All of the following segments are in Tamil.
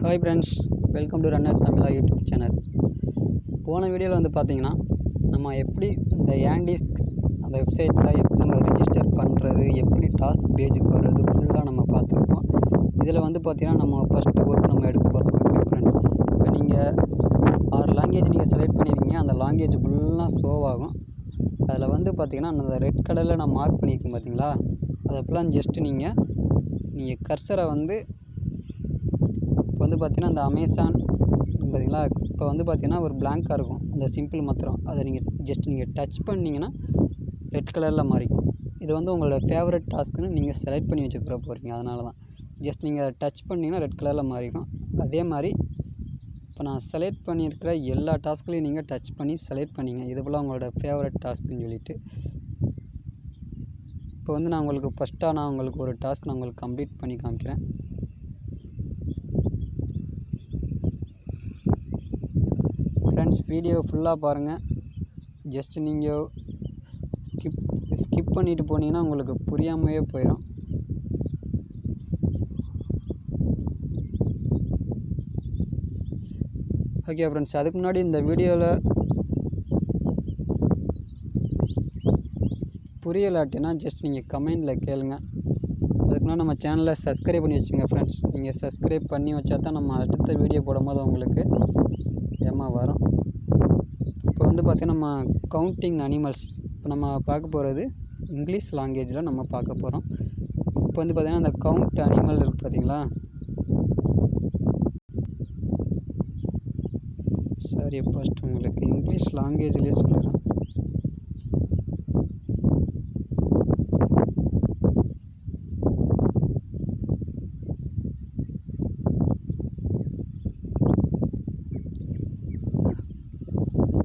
Hi friends, welcome to runner Tamizha YouTube channel. போன வீடியோவில் வந்து பார்த்தீங்கன்னா நம்ம எப்படி இந்த யாண்டிஸ்க் அந்த வெப்சைட்டில் எப்படி நம்ம ரிஜிஸ்டர் பண்ணுறது, எப்படி டாஸ்க் பேஜுக்கு வர்றது ஃபுல்லாக நம்ம பார்த்துருப்போம். இதில் வந்து பார்த்தீங்கன்னா நம்ம ஃபஸ்ட்டு ஒர்க் நம்ம எடுக்க போகிறோம். ஓகே ஃப்ரெண்ட்ஸ், இப்போ நீங்கள் 6 லாங்குவேஜ் நீங்கள் செலக்ட் பண்ணியிருக்கீங்க. அந்த லாங்குவேஜ் ஃபுல்லாக ஷோவ் ஆகும். அதில் வந்து பார்த்தீங்கன்னா அந்த ரெட் கலரில் நான் மார்க் பண்ணியிருக்கேன் பார்த்தீங்களா, அதை ஃபுல்லாக ஜஸ்ட்டு நீங்கள் கர்சரை வந்து இப்போ வந்து பார்த்தீங்கன்னா அந்த அமேசான் பார்த்தீங்களா, இப்போ வந்து பார்த்தீங்கன்னா ஒரு பிளாங்காக இருக்கும், அந்த சிம்பிள் மாத்திரம் அதை நீங்கள் டச் பண்ணிங்கன்னா ரெட் கலரில் மாறிக்கும். இது வந்து உங்களோட ஃபேவரட் டாஸ்க்குன்னு நீங்கள் செலக்ட் பண்ணி வச்சுக்கிற போகிறீங்க. அதனால தான் ஜஸ்ட் நீங்கள் அதை டச் பண்ணிங்கன்னா ரெட் கலரில் மாறிக்கும். அதே மாதிரி இப்போ நான் செலக்ட் பண்ணியிருக்கிற எல்லா டாஸ்க்லையும் நீங்கள் டச் பண்ணி செலக்ட் பண்ணிங்க, இது போல் உங்களோட ஃபேவரட் டாஸ்க்குன்னு சொல்லிட்டு. இப்போ வந்து நான் உங்களுக்கு ஃபஸ்ட்டாக நான் உங்களுக்கு ஒரு டாஸ்க் நான் உங்களுக்கு கம்ப்ளீட் பண்ணி காமிக்கிறேன். ஃப்ரெண்ட்ஸ், வீடியோ ஃபுல்லாக பாருங்கள். ஜஸ்ட் நீங்கள் ஸ்கிப் பண்ணிவிட்டு போனீங்கன்னா உங்களுக்கு புரியாமையே போயிடும். ஓகே ஃப்ரெண்ட்ஸ், அதுக்கு முன்னாடி இந்த வீடியோவில் புரியலாட்டினா ஜஸ்ட் நீங்கள் கமெண்டில் கேளுங்க. அதுக்கு முன்னாடி நம்ம சேனலை சப்ஸ்கிரைப் பண்ணி வச்சுங்க ஃப்ரெண்ட்ஸ். நீங்கள் சப்ஸ்கிரைப் பண்ணி வச்சா தான் நம்ம அடுத்த வீடியோ போடும்போது உங்களுக்கு வரும். இப்போ வந்து பார்த்திங்கன்னா நம்ம கவுண்டிங் அனிமல்ஸ் இப்போ நம்ம பார்க்க போகிறது இங்கிலீஷ் லாங்குவேஜில் நம்ம பார்க்க போகிறோம். இப்போ வந்து பார்த்திங்கன்னா அந்த கவுண்ட் அனிமல் இருக்குது பார்த்தீங்களா, சாரி ஃபஸ்ட் உங்களுக்கு இங்கிலீஷ் லாங்குவேஜ்லேயே சொல்லிடுறேன்.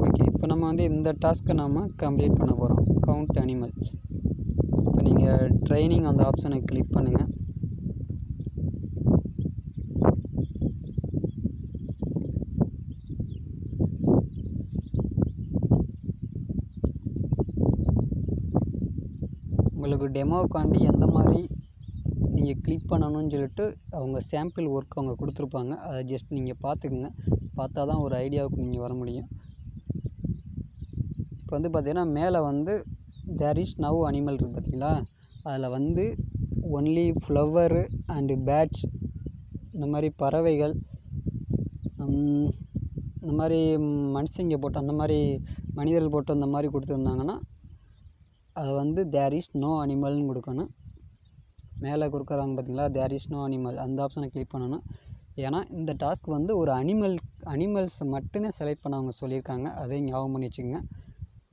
ஓகே, இப்போ நம்ம வந்து இந்த டாஸ்க்கை நம்ம கம்ப்ளீட் பண்ண போகிறோம், கவுண்ட் அனிமல். இப்போ நீங்கள் ட்ரைனிங் அந்த ஆப்ஷனை கிளிக் பண்ணுங்கள். உங்களுக்கு டெமோக்காண்டி எந்த மாதிரி நீங்கள் கிளிக் பண்ணணும்னு சொல்லிட்டு அவங்க சாம்பிள் ஒர்க் அவங்க கொடுத்துருப்பாங்க. அதை ஜஸ்ட் நீங்கள் பார்த்துக்குங்க. பார்த்தா தான் ஒரு ஐடியாவுக்கு நீங்கள் வர முடியும். இப்போ வந்து பார்த்தீங்கன்னா மேலே வந்து தேர் இஸ் நவ் அனிமல் இருக்குது பார்த்தீங்களா, அதில் வந்து ஒன்லி ஃப்ளவரு அண்டு பேட்ஸ், இந்த மாதிரி பறவைகள், இந்த மாதிரி மனுஷங்க போட்டு அந்த மாதிரி மனிதர்கள் போட்டு அந்த மாதிரி கொடுத்துருந்தாங்கன்னா அதை வந்து தேர் இஸ் நோ அனிமல்னு கொடுக்கணும். மேலே கொடுக்குறாங்க பார்த்தீங்களா, தேர் இஸ் நோ அனிமல், அந்த ஆப்ஷனை கிளிக் பண்ணணும். ஏன்னா இந்த டாஸ்க் வந்து ஒரு அனிமல்ஸை மட்டும்தான் செலக்ட் பண்ண அவங்க சொல்லியிருக்காங்க, அதையும் ஞாபகம் பண்ணி வச்சுக்கோங்க.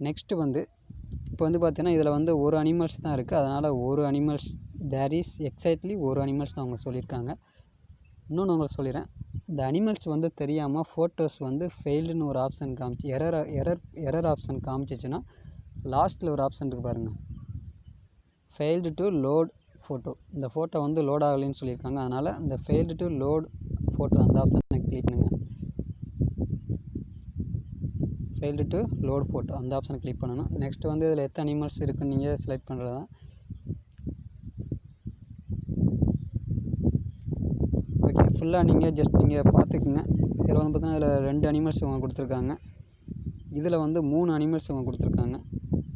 நெக்ஸ்ட்டு வந்து இப்போ வந்து பார்த்தீங்கன்னா இதில் வந்து ஒரு அனிமல்ஸ் தான் இருக்குது. அதனால் ஒரு அனிமல்ஸ் தேர் இஸ் எக்ஸாக்ட்லி ஒரு அனிமல்ஸ் அவங்க சொல்லியிருக்காங்க. இன்னொன்று உங்களுக்கு சொல்லிடுறேன், இந்த அனிமல்ஸ் வந்து தெரியாமல் ஃபோட்டோஸ் வந்து ஃபெயில்டுன்னு ஒரு ஆப்ஷன் காமிச்சு எரர் ஆப்ஷன் காமிச்சிச்சுன்னா லாஸ்ட்டில் ஒரு ஆப்ஷன் இருக்குது பாருங்கள், ஃபெயில்டு டு லோட் ஃபோட்டோ. இந்த ஃபோட்டோ வந்து லோட் ஆகலைன்னு சொல்லியிருக்காங்க. அதனால் இந்த ஃபெயில்டு டு லோட் ஃபோட்டோ அந்த ஆப்ஷனை கிளிக் பண்ணுங்கள். ஃபெயில்டு டு லோட் ஃபோட்டோ அந்த ஆப்ஷனை கிளிக் பண்ணணும். நெக்ஸ்ட்டு வந்து இதில் எத்தனை அனிமல்ஸ் இருக்குன்னு நீங்கள் செலக்ட் பண்ணுறது தான். ஓகே, ஃபுல்லாக நீங்கள் ஜஸ்ட் நீங்கள் பார்த்துக்குங்க. இதில் வந்து பார்த்தீங்கன்னா இதில் 2 அனிமல்ஸ் இவங்க கொடுத்துருக்காங்க. இதில் வந்து 3 அனிமல்ஸ் இவங்க கொடுத்துருக்காங்க.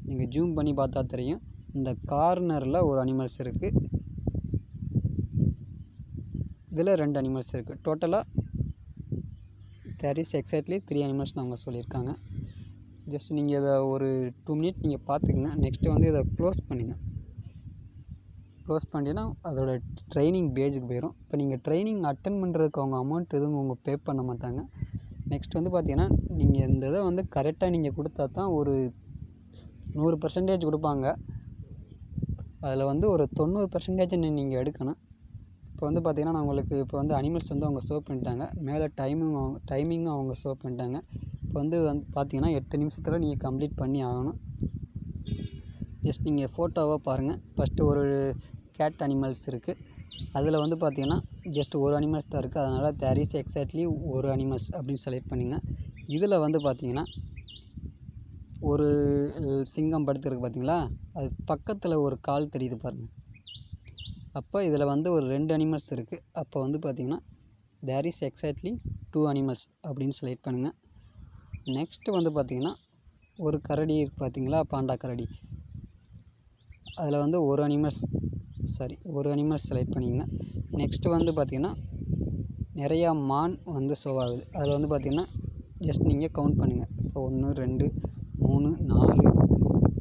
நீங்கள் ஜூம் பண்ணி பார்த்தா தெரியும். இந்த கார்னரில் ஒரு அனிமல்ஸ் இருக்குது, இதில் 2 அனிமல்ஸ் இருக்குது. டோட்டலாக தேர் இஸ் எக்ஸாக்ட்லி 3 அனிமல்ஸ்னு அவங்க சொல்லியிருக்காங்க. ஜஸ்ட் நீங்கள் இதை ஒரு 2 மினிட் நீங்கள் பார்த்துக்குங்க. நெக்ஸ்ட்டு வந்து இதை க்ளோஸ் பண்ணுங்கள். க்ளோஸ் பண்ணிட்டீங்கன்னா அதோட ட்ரைனிங் பேஜுக்கு போயிடும். இப்போ நீங்கள் ட்ரைனிங் அட்டன் பண்ணுறதுக்கு அவங்க அமௌண்ட் எதுவும் அவங்க பே பண்ண மாட்டாங்க. நெக்ஸ்ட் வந்து பார்த்தீங்கன்னா நீங்கள் இந்த இதை வந்து கரெக்டாக நீங்கள் கொடுத்தா தான் ஒரு 100% கொடுப்பாங்க. அதில் வந்து ஒரு 90% நீங்கள் எடுக்கணும். இப்போ வந்து பார்த்தீங்கன்னா நான் உங்களுக்கு இப்போ வந்து அனிமல்ஸ் வந்து அவங்க ஷோ பண்ணிட்டாங்க. மேலே டைமிங்கும் அவங்க ஷோ பண்ணிட்டாங்க. இப்போ வந்து பார்த்தீங்கன்னா 8 நிமிஷத்தில் நீங்கள் கம்ப்ளீட் பண்ணி ஆகணும். ஜஸ்ட் நீங்கள் ஃபோட்டோவை பாருங்கள். ஃபஸ்ட்டு ஒரு கேட் அனிமல்ஸ் இருக்குது. அதில் வந்து பார்த்தீங்கன்னா ஜஸ்ட் ஒரு அனிமல்ஸ் தான் இருக்குது. அதனால் தேர் இஸ் எக்ஸாக்ட்லி ஒரு அனிமல்ஸ் அப்படின்னு செலக்ட் பண்ணிங்க. இதில் வந்து பார்த்தீங்கன்னா ஒரு சிங்கம் படுத்துருக்கு பார்த்தீங்களா, அது பக்கத்தில் ஒரு கால் தெரியுது பாருங்கள். அப்போ இதில் வந்து ஒரு 2 அனிமல்ஸ் இருக்குது. அப்போ வந்து பார்த்திங்கன்னா தேர் இஸ் எக்ஸாக்ட்லி 2 அனிமல்ஸ் அப்படின்னு செலக்ட் பண்ணுங்கள். நெக்ஸ்ட்டு வந்து பார்த்திங்கன்னா ஒரு கரடி இருக்குது பார்த்தீங்களா, பாண்டா கரடி. அதில் வந்து ஒரு அனிமல்ஸ் செலக்ட் பண்ணிங்க. நெக்ஸ்ட்டு வந்து பார்த்திங்கன்னா நிறையா மான் வந்து ஷோ ஆகுது. அதில் வந்து பார்த்திங்கன்னா ஜஸ்ட் நீங்கள் கவுண்ட் பண்ணுங்கள். இப்போ 1 2 3 4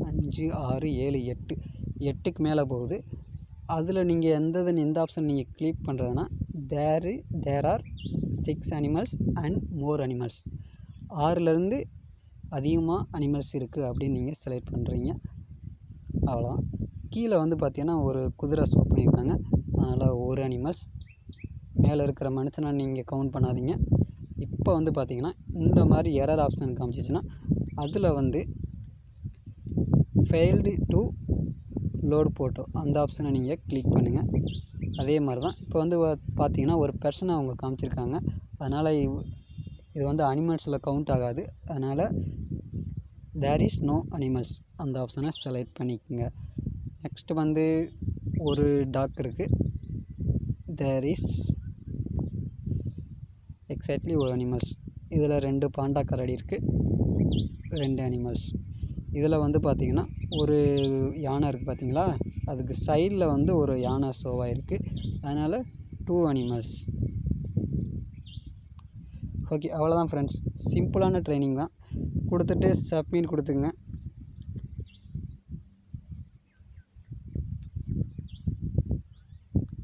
5 6 7 8 8க்கு மேலே போகுது. அதில் நீங்கள் எந்த ஆப்ஷன் நீங்கள் கிளிக் பண்ணுறதுன்னா there are 6 animals and more animals, 6லேருந்து அதிகமாக அனிமல்ஸ் இருக்குது அப்படின்னு நீங்கள் செலக்ட் பண்ணுறீங்க. அவ்வளோதான். கீழே வந்து பார்த்திங்கன்னா ஒரு குதிரை ஷோ பண்ணியிருக்காங்க. அதனால் ஒரு அனிமல்ஸ். மேலே இருக்கிற மனுஷனை நீங்கள் கவுண்ட் பண்ணாதீங்க. இப்போ வந்து பார்த்திங்கன்னா இந்த மாதிரி எரர் ஆப்ஷன் காமிச்சிச்சுன்னா அதில் வந்து ஃபெயில்டு டு லோடு போட்டோ அந்த ஆப்ஷனை நீங்கள் கிளிக் பண்ணுங்கள். அதே மாதிரி தான் இப்போ வந்து பார்த்திங்கன்னா ஒரு பர்சனை அவங்க காமிச்சிருக்காங்க. அதனால் இது வந்து அனிமல்ஸில் கவுண்ட் ஆகாது. அதனால் தேர் இஸ் நோ அனிமல்ஸ் அந்த ஆப்ஷனை செலக்ட் பண்ணிக்கோங்க. நெக்ஸ்ட்டு வந்து ஒரு டாக் இருக்குது. தேர் இஸ் எக்ஸாக்ட்லி ஒரு அனிமல்ஸ். இதில் 2 பாண்டா கரடி இருக்குது, 2 அனிமல்ஸ். இதில் வந்து பார்த்திங்கன்னா ஒரு யானை இருக்குது பார்த்தீங்களா, அதுக்கு சைடில் வந்து ஒரு யானை ஷோவாக இருக்குது. அதனால் 2 அனிமல்ஸ். ஓகே, அவ்வளோதான் ஃப்ரெண்ட்ஸ். சிம்பிளான ட்ரைனிங் தான். கொடுத்துட்டு சப்மிட் கொடுத்துங்க.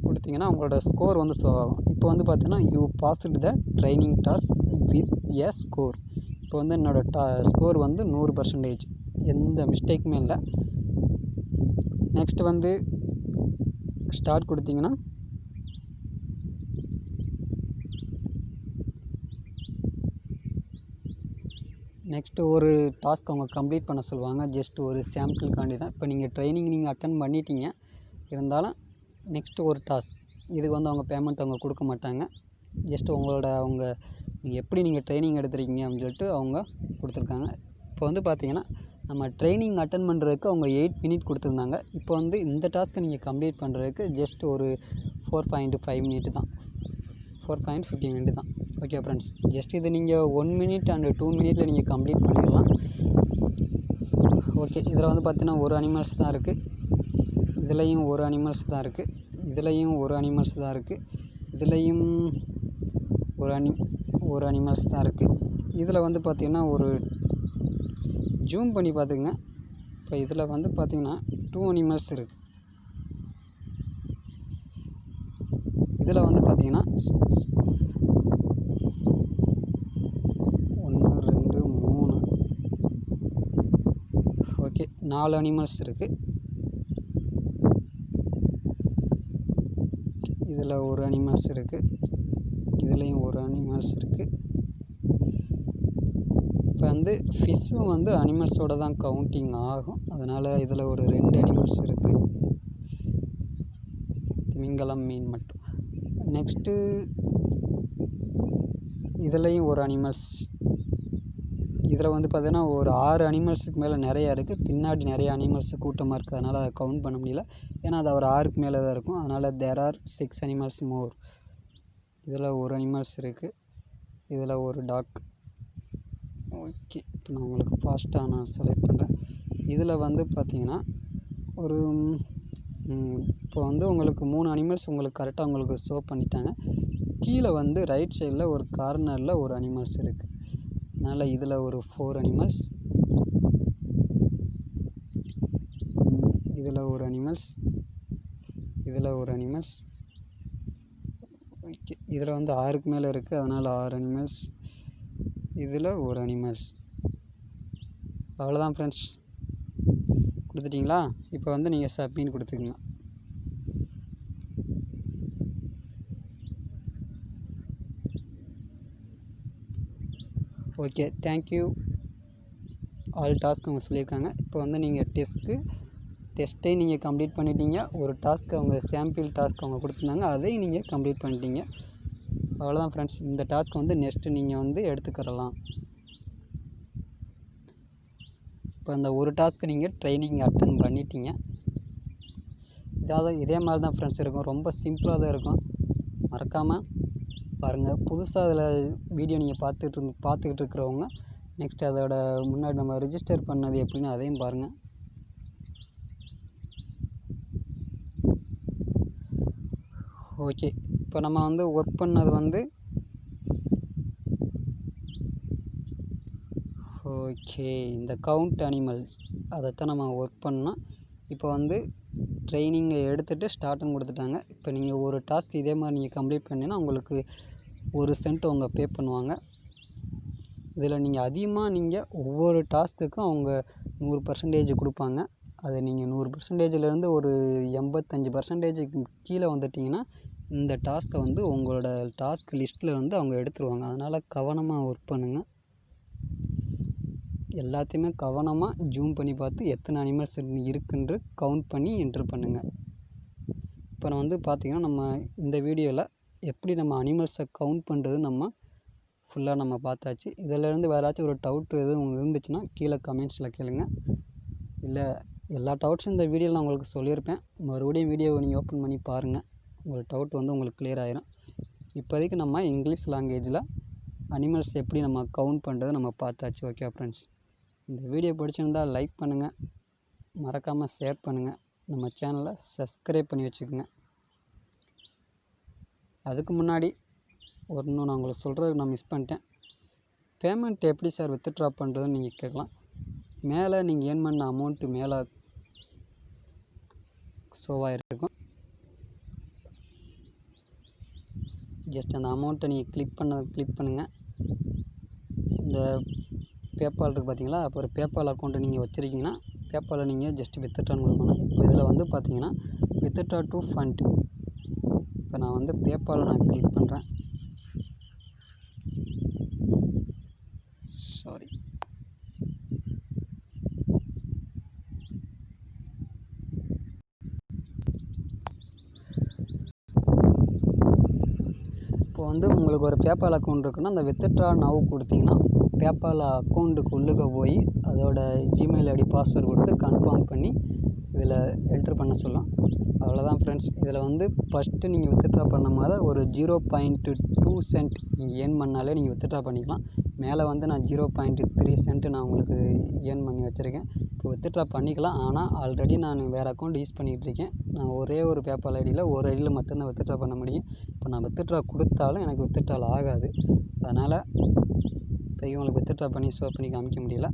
கொடுத்தீங்கன்னா உங்களோட ஸ்கோர் வந்து ஷோ ஆகும். இப்போ வந்து பார்த்தீங்கன்னா you passed the training task with a score. இப்போ வந்து என்னோடய ஸ்கோர் வந்து 100%, எந்த மிஸ்டேக்குமே இல்லை. நெக்ஸ்ட்டு வந்து ஸ்டார்ட் கொடுத்தீங்கன்னா நெக்ஸ்ட்டு ஒரு டாஸ்க் அவங்க கம்ப்ளீட் பண்ண சொல்லுவாங்க. ஜஸ்ட் ஒரு சாம்பிளுக்காண்டி தான். இப்போ நீங்கள் ட்ரைனிங் அட்டன் பண்ணிட்டீங்க, இருந்தாலும் நெக்ஸ்ட்டு ஒரு டாஸ்க். இதுக்கு வந்து அவங்க பேமெண்ட் அவங்க கொடுக்க மாட்டாங்க. ஜஸ்ட் நீங்கள் எப்படி நீங்கள் ட்ரைனிங் எடுத்துருக்கீங்க அப்படின்னு சொல்லிட்டு அவங்க கொடுத்துருக்காங்க. இப்போ வந்து பார்த்தீங்கன்னா நம்ம ட்ரைனிங் அட்டன் பண்ணுறதுக்கு அவங்க 8 மினிட் கொடுத்துருந்தாங்க. இப்போ வந்து இந்த டாஸ்க்கை நீங்கள் கம்ப்ளீட் பண்ணுறதுக்கு ஜஸ்ட் ஒரு 4.5 மினிட் தான், 4.50 மினிட் தான். ஓகே ஃப்ரெண்ட்ஸ், ஜஸ்ட் இது நீங்கள் 1 மினிட் அண்ட் 2 மினிட்டில் நீங்கள் கம்ப்ளீட் பண்ணிடலாம். ஓகே, இதில் வந்து பார்த்தீங்கன்னா ஒரு அனிமல்ஸ் தான் இருக்குது, இதுலேயும் ஒரு அனிமல்ஸ் தான் இருக்குது, இதுலேயும் ஒரு அனிமல்ஸ் தான் இருக்குது, இதுலேயும் ஒரு அனிமல்ஸ் தான் இருக்குது. இதில் வந்து பார்த்திங்கன்னா ஒரு ஜூம் பண்ணி பார்த்துங்க. இப்போ இதில் வந்து பார்த்திங்கன்னா 2 அனிமல்ஸ் இருக்குது. இதில் வந்து பார்த்திங்கன்னா 1 2 3 ஓகே 4 அனிமல்ஸ் இருக்குது. இதில் ஒரு அனிமல்ஸ் இருக்குது, இதுலேயும் ஒரு அனிமல்ஸ் இருக்குது. இப்போ வந்து ஃபிஷ்ஷும் வந்து அனிமல்ஸோடு தான் கவுண்டிங் ஆகும். அதனால் இதில் ஒரு 2 அனிமல்ஸ் இருக்குது, திமிங்கலம் மீன் மட்டும். நெக்ஸ்ட்டு இதுலேயும் ஒரு அனிமல்ஸ். இதில் வந்து பார்த்தீங்கன்னா ஒரு 6 அனிமல்ஸுக்கு மேலே நிறையா இருக்குது. பின்னாடி நிறைய அனிமல்ஸ் கூட்டமாக இருக்குது, அதனால் அதை கவுண்ட் பண்ண முடியல. ஏன்னா அது ஒரு 6க்கு மேலே தான் இருக்கும். அதனால் தேர் ஆர் 6 அனிமல்ஸ் மோர். இதில் ஒரு அனிமல்ஸ் இருக்குது, இதில் ஒரு டாக். ஓகே, இப்போ நான் உங்களுக்கு ஃபாஸ்ட்டாக நான் செலக்ட் பண்ணுறேன். இதில் வந்து பார்த்திங்கன்னா ஒரு இப்போ வந்து உங்களுக்கு 3 அனிமல்ஸ் உங்களுக்கு கரெக்டாக உங்களுக்கு ஷோ பண்ணிட்டாங்க. கீழே வந்து ரைட் சைடில் ஒரு கார்னரில் ஒரு அனிமல்ஸ் இருக்குது. அதனால் இதில் ஒரு 4 அனிமல்ஸ், இதில் ஒரு அனிமல்ஸ், இதில் ஒரு அனிமல்ஸ். ஓகே, இதில் வந்து 6க்கு மேலே இருக்குது, அதனால் 6 அனிமல்ஸ், இதில் ஒரு அனிமல்ஸ். அவ்வளோதான் ஃப்ரெண்ட்ஸ், கொடுத்துட்டிங்களா? இப்போ வந்து நீங்கள் சப்மிட் கொடுத்துக்குங்க. Okay, thank you. ஆல் டாஸ்க் அவங்க சொல்லியிருக்காங்க. இப்போ வந்து நீங்கள் டெஸ்ட்டே நீங்கள் கம்ப்ளீட் பண்ணிட்டீங்க. ஒரு டாஸ்க் அவங்க சாம்பிள் டாஸ்க் அவங்க கொடுத்துருந்தாங்க, அதையும் நீங்கள் கம்ப்ளீட் பண்ணிட்டீங்க. அவ்வளோதான் ஃப்ரெண்ட்ஸ், இந்த டாஸ்க் வந்து நெக்ஸ்ட்டு நீங்கள் வந்து எடுத்துக்கிறலாம். இப்போ இந்த ஒரு டாஸ்க்கு நீங்கள் ட்ரைனிங் அட்டன் பண்ணிட்டீங்க. இதே மாதிரி தான் ஃப்ரெண்ட்ஸ் இருக்கும், ரொம்ப சிம்பிளாக தான் இருக்கும். மறக்காமல் பாருங்கள். புதுசாக அதில் வீடியோ நீங்கள் பார்த்துக்கிட்டு இருக்கிறவங்க நெக்ஸ்ட் அதோட முன்னாடி நம்ம ரிஜிஸ்டர் பண்ணது எப்படின்னு அதையும் பாருங்கள். ஓகே, இப்போ நம்ம வந்து ஒர்க் பண்ணது வந்து ஓகே இந்த கவுண்ட் அனிமல்ஸ் அதைத்தான் நம்ம ஒர்க் பண்ணோம். இப்போ வந்து ட்ரைனிங்கை எடுத்துகிட்டு ஸ்டார்ட்னு கொடுத்துட்டாங்க. இப்போ நீங்கள் ஒரு டாஸ்க் இதே மாதிரி நீங்கள் கம்ப்ளீட் பண்ணிங்கன்னா உங்களுக்கு 1 சென்ட் அவங்க பே பண்ணுவாங்க. இதில் நீங்கள் அதிகமாக ஒவ்வொரு டாஸ்க்குக்கும் அவங்க 100% கொடுப்பாங்க. அது நீங்கள் 100%லேருந்து ஒரு 85%க்கு கீழே வந்துட்டிங்கன்னா இந்த டாஸ்க்கை வந்து உங்களோட டாஸ்க் லிஸ்ட்டில் வந்து அவங்க எடுத்துருவாங்க. அதனால் கவனமாக ஒர்க் பண்ணுங்கள். எல்லாத்தையுமே கவனமாக ஜூம் பண்ணி பார்த்து எத்தனை அனிமல்ஸ் இருக்குன்று கவுண்ட் பண்ணி என்ட்ரு பண்ணுங்கள். இப்போ நான் வந்து பார்த்திங்கன்னா நம்ம இந்த வீடியோவில் எப்படி நம்ம அனிமல்ஸை கவுண்ட் பண்ணுறது நம்ம ஃபுல்லாக நம்ம பார்த்தாச்சு. இதிலேருந்து வேறாச்சும் ஒரு டவுட் எதுவும் இருந்துச்சுன்னா கீழே கமெண்ட்ஸில் கேளுங்க. இல்லை எல்லா டவுட்ஸும் இந்த வீடியோவில் நான் உங்களுக்கு சொல்லியிருப்பேன். மறுபடியும் வீடியோவை நீங்கள் ஓப்பன் பண்ணி பாருங்கள். உங்கள் டவுட் வந்து உங்களுக்கு கிளியர் ஆயிரும். இப்போதைக்கு நம்ம இங்கிலீஷ் லாங்குவேஜில் அனிமல்ஸ் எப்படி நம்ம கவுண்ட் பண்ணுறது நம்ம பார்த்தாச்சு. ஓகே ஃப்ரெண்ட்ஸ், இந்த வீடியோ பிடிச்சிருந்தால் லைக் பண்ணுங்கள், மறக்காமல் ஷேர் பண்ணுங்கள், நம்ம சேனலை சப்ஸ்கிரைப் பண்ணி வச்சுக்கோங்க. அதுக்கு முன்னாடி நான் உங்களுக்கு சொல்கிறது நான் மிஸ் பண்ணிட்டேன். பேமெண்ட் எப்படி சார் வித்ட்ரா பண்ணுறதுன்னு நீங்கள் கேட்கலாம். மேலே நீங்கள் ஏர்ன் பண்ண அமௌண்ட்டு மேலே ஷோவாகிருக்கும். ஜஸ்ட் அந்த அமௌண்ட்டை நீங்கள் கிளிக் பண்ணுங்கள். இந்த பேபால் இருக்குது பார்த்தீங்களா, அப்போ ஒரு பேபால் அக்கௌண்ட்டை நீங்கள் வச்சுருக்கீங்கன்னா பேபாலை நீங்கள் ஜஸ்ட் வித்ட்ரான்னு கொடுக்கணும். இப்போ இதில் வந்து பார்த்தீங்கன்னா வித்ட்ரா டு ஃபண்ட். இப்போ நான் வந்து பேபாலை நான் கிளிக் பண்ணுறேன். சாரி, இப்போ வந்து உங்களுக்கு ஒரு பேபால் அக்கௌண்ட் இருக்குன்னா அந்த வித்ட்ரா நவ் கொடுத்தீங்கன்னா பேபால் அக்கௌண்ட்டுக்கு உள்ளுக்க போய் அதோட ஜிமெயில் ஐடி பாஸ்வேர்டு கொடுத்து கன்ஃபார்ம் பண்ணி இதில் என்ட்ரு பண்ண சொல்லும். அவ்வளோதான் ஃப்ரெண்ட்ஸ். இதில் வந்து ஃபஸ்ட்டு நீங்கள் வித்ட்ரா பண்ணும் போது ஒரு 0.2 சென்ட் நீங்கள் ஏர்ன் பண்ணாலே நீங்கள் வித்ட்ரா பண்ணிக்கலாம். மேலே வந்து நான் 0.3 சென்ட் நான் உங்களுக்கு ஏர்ன் பண்ணி வச்சுருக்கேன். இப்போ வித்ட்ரா பண்ணிக்கலாம். ஆனால் ஆல்ரெடி நான் வேறு அக்கௌண்ட் யூஸ் பண்ணிகிட்ருக்கேன். நான் ஒரே ஒரு பேபால் ஐடியில் ஒரு ஐடியில் மட்டும்தான் வித்ட்ரா பண்ண முடியும். இப்போ நான் வித்ட்ரா கொடுத்தாலும் எனக்கு வித்ட்ரால் ஆகாது. அதனால் இப்போ உங்களுக்கு வித்ட்ரா பண்ணி ஷோ பண்ணி காமிக்க முடியல.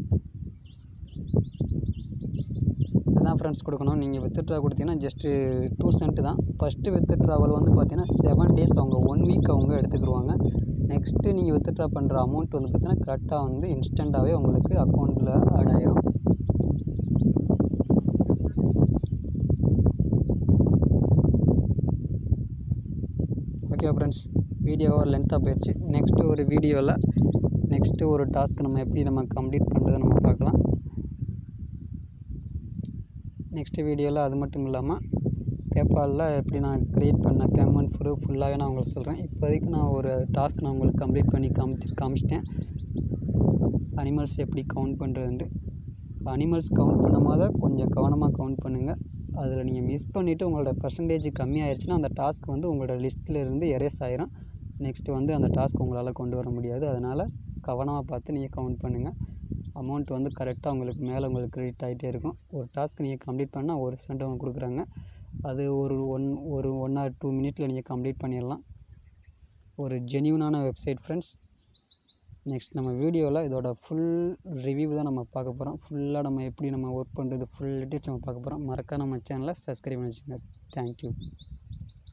இதுதான் ஃப்ரெண்ட்ஸ் கொடுக்கணும். நீங்கள் வித்ட்ரா கொடுத்தீங்கன்னா ஜஸ்ட்டு 2 சென்ட் தான். ஃபஸ்ட்டு வித்ட்ராவல் வந்து பார்த்தீங்கன்னா 7 டேஸ் அவங்க 1 வீக் அவங்க எடுத்துக்கிடுவாங்க. நெக்ஸ்ட்டு நீங்கள் வித்ட்ரா பண்ணுற அமௌண்ட் வந்து பார்த்தீங்கன்னா கரெக்டாக வந்து இன்ஸ்டண்ட்டாகவே உங்களுக்கு அக்கௌண்ட்டில் ஆட் ஆகிரும். ஓகே ஃப்ரெண்ட்ஸ், வீடியோ லென்த்தாக போயிடுச்சு. நெக்ஸ்ட்டு ஒரு டாஸ்க் நம்ம எப்படி நம்ம கம்ப்ளீட் பண்ணுறதை நம்ம பார்க்கலாம். நெக்ஸ்ட்டு வீடியோவில் அது மட்டும் இல்லாமல் பேபாலில் எப்படி நான் க்ரியேட் பண்ண பேமெண்ட் ப்ரூஃப் ஃபுல்லாகவே நான் உங்களுக்கு சொல்கிறேன். இப்போதைக்கு நான் ஒரு டாஸ்க் நான் உங்களுக்கு கம்ப்ளீட் பண்ணி காமிச்சிட்டேன். அனிமல்ஸ் எப்படி கவுண்ட் பண்ணுறதுன்ட்டு. அனிமல்ஸ் கவுண்ட் பண்ணும் போது கொஞ்சம் கவனமாக கவுண்ட் பண்ணுங்கள். அதில் நீங்கள் மிஸ் பண்ணிவிட்டு உங்களோட பர்சன்டேஜ் கம்மியாகிடுச்சுன்னா அந்த டாஸ்க் வந்து உங்களோட லிஸ்ட்டில் இருந்து எரேஸ் ஆயிரும். நெக்ஸ்ட்டு வந்து அந்த டாஸ்க் உங்களால் கொண்டு வர முடியாது. அதனால் கவனமாக பார்த்து நீங்கள் கவுண்ட் பண்ணுங்கள். அமௌண்ட் வந்து கரெக்டாக உங்களுக்கு மேலே உங்களுக்கு கிரெடிட் ஆகிட்டே இருக்கும். ஒரு டாஸ்க் நீங்கள் கம்ப்ளீட் பண்ணால் 1 சென்ட் அவங்க கொடுக்குறாங்க. அது ஒரு 1 ஆர் 2 மினிட்டில் நீங்கள் கம்ப்ளீட் பண்ணிடலாம். ஒரு ஜென்யூனான வெப்சைட் ஃப்ரெண்ட்ஸ். நெக்ஸ்ட் நம்ம வீடியோவில் இதோட ஃபுல் ரிவ்யூ தான் நம்ம பார்க்க போகிறோம். ஃபுல்லாக நம்ம எப்படி நம்ம ஒர்க் பண்ணுறது ஃபுல் டீட்டெயில்ஸ் நம்ம பார்க்க போகிறோம். மறக்காம நம்ம சேனலை சப்ஸ்கிரைப் பண்ணி வச்சுக்கோங்க. தேங்க்யூ.